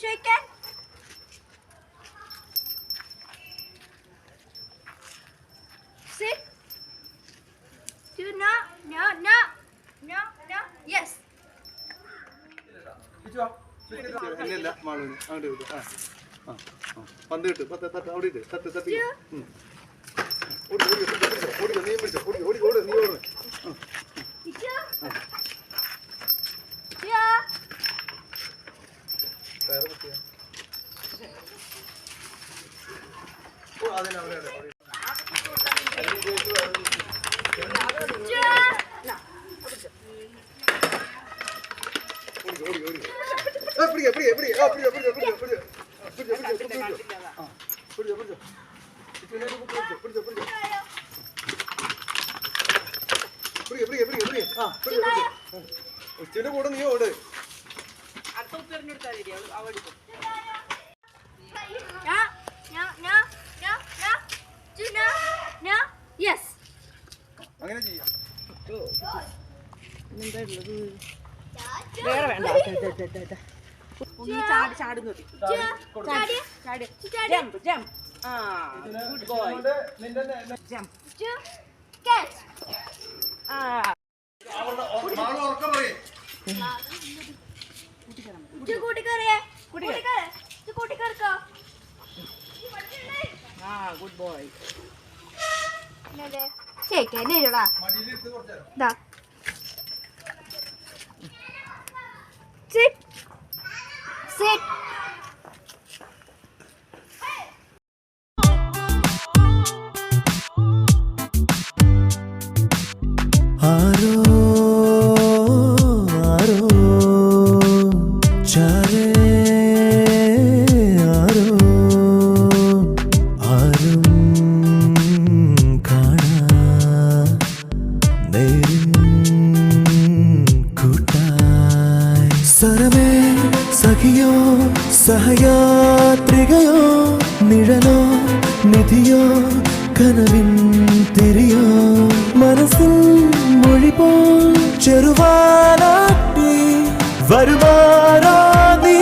shake hand. Sit. Do no. Yes. No. Yes. വേറെ വേണ്ട ചാടുന്നത് ജമ്പ് ജമ്പ് ആ ഗുഡ് ബോയ് ജമ്പ് Catch. ആ ആ good boy Shake hand. Da. Sit. Sit. सरमे सखियो सहयात्रिകയോ നിഴലോ നിധിയോ കനവിൻ തിരിയോ മനസ്സിൽ മൊഴിപോ ചെറുവാനാട്ടി വരുമാറാ നീ